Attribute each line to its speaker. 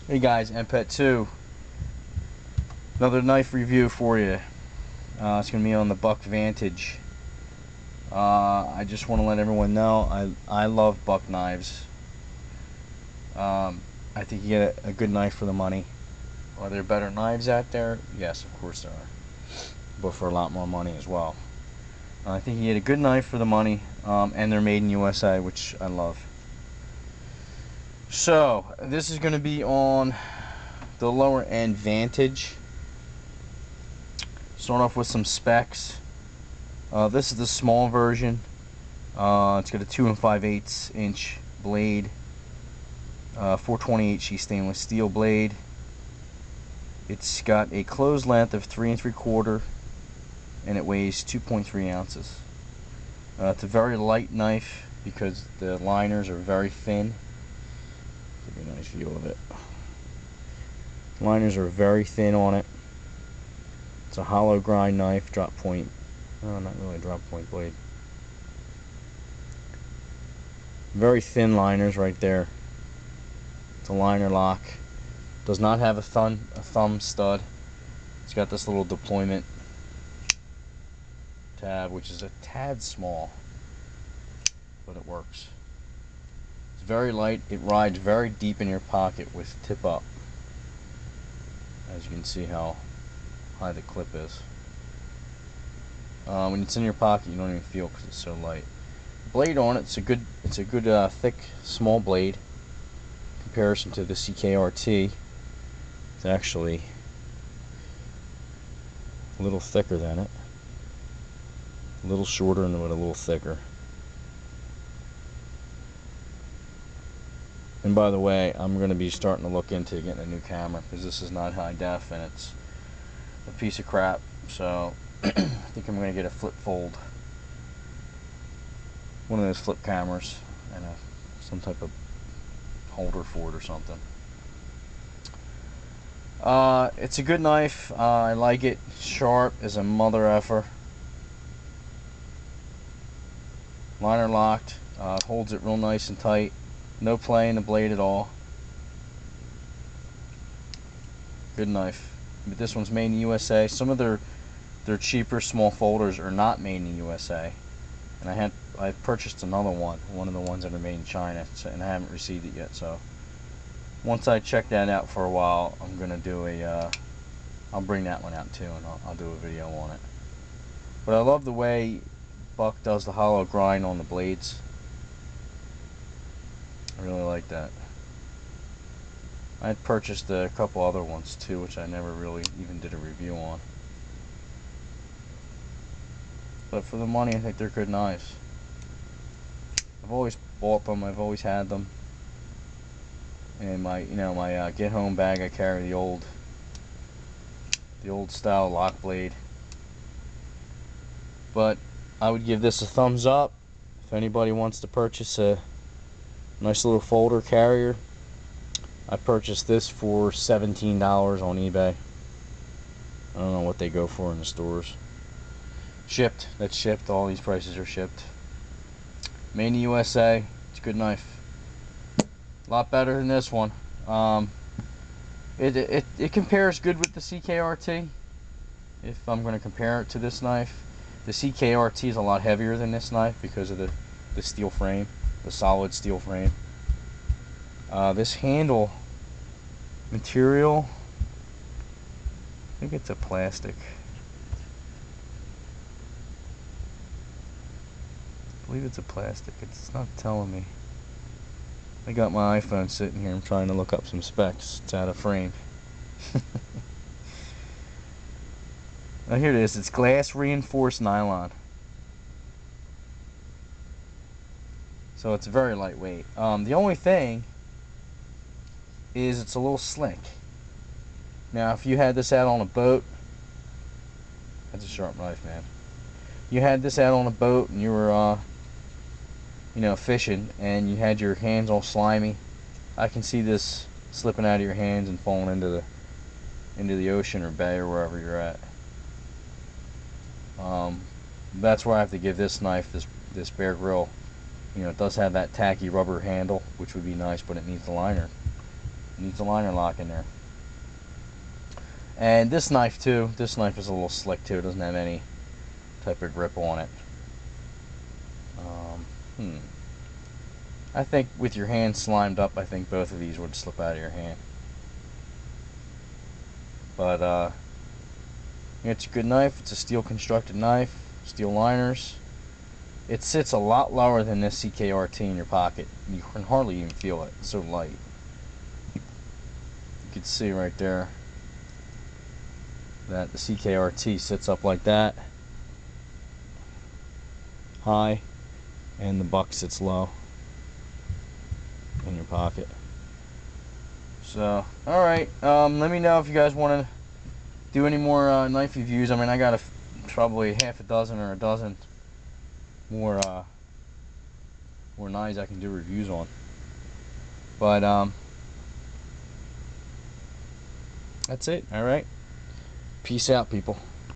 Speaker 1: Hey guys, MPET2. Another knife review for you. It's going to be on the Buck Vantage. I just want to let everyone know I love Buck knives. I think you get a good knife for the money. Are there better knives out there? Yes, of course there are. But for a lot more money as well. I think you get a good knife for the money, and they're made in USA, which I love. So, this is going to be on the lower end Vantage. Start off with some specs. This is the small version. It's got a 2 5/8 inch blade, 428G stainless steel blade. It's got a closed length of 3 3/4, and it weighs 2.3 ounces. It's a very light knife because the liners are very thin. Give you a nice view of it. Liners are very thin on it. It's a hollow grind knife, drop point. No, not really a drop point blade. Very thin liners right there. It's a liner lock. Does not have a thumb stud. It's got this little deployment tab, which is a tad small, but it works. It's very light. It rides very deep in your pocket with tip up. As you can see how high the clip is. When it's in your pocket, you don't even feel because it's so light. Blade on it, it's a good thick, small blade. In comparison to the CRKT, it's actually a little thicker than it. A little shorter and a little thicker. And by the way, I'm going to be starting to look into getting a new camera because this is not high def and it's a piece of crap. So I think I'm going to get a flip fold, one of those flip cameras, and some type of holder for it or something. It's a good knife. I like it. Sharp as a mother effer. Liner locked. Holds it real nice and tight. No play in the blade at all. Good knife. But this one's made in the USA. Some of their cheaper small folders are not made in the USA. And I purchased another one of the ones that are made in China, and I haven't received it yet. So once I check that out for a while, I'm gonna do I'll bring that one out too, and I'll do a video on it. But I love the way Buck does the hollow grind on the blades. I really like that. I had purchased a couple other ones too, which I never really even did a review on. But for the money, I think they're good knives. I've always bought them. I've always had them. And my get home bag, I carry the old style lock blade. But I would give this a thumbs up if anybody wants to purchase a nice little folder carrier. I purchased this for $17 on eBay. I don't know what they go for in the stores. Shipped. That's shipped. All these prices are shipped. Made in the USA. It's a good knife. A lot better than this one. It compares good with the CRKT. If I'm going to compare it to this knife, the CRKT is a lot heavier than this knife because of the steel frame, the solid steel frame. This handle material, I think it's a plastic. I believe it's a plastic. It's not telling me. I got my iPhone sitting here. I'm trying to look up some specs. It's out of frame. Oh, here it is. It's glass reinforced nylon. So it's very lightweight. The only thing is it's a little slick. Now, if you had this out on a boat, that's a sharp knife, man. You had this out on a boat and you were, fishing, and you had your hands all slimy. I can see this slipping out of your hands and falling into the ocean or bay or wherever you're at. That's why I have to give this knife this Bear Grill. It does have that tacky rubber handle, which would be nice, but it needs the liner. Needs a liner lock in there. And this knife too, this knife is a little slick too. It doesn't have any type of grip on it. I think with your hand slimed up, I think both of these would slip out of your hand. But it's a good knife. It's a steel constructed knife, steel liners. It sits a lot lower than this CRKT in your pocket. You can hardly even feel it. It's so light. You can see right there that the CRKT sits up like that, high, and the buck sits low in your pocket. So, alright, let me know if you guys want to do any more knife reviews. I mean, I got probably half a dozen or a dozen more knives I can do reviews on. But that's it. Alright, peace out, people.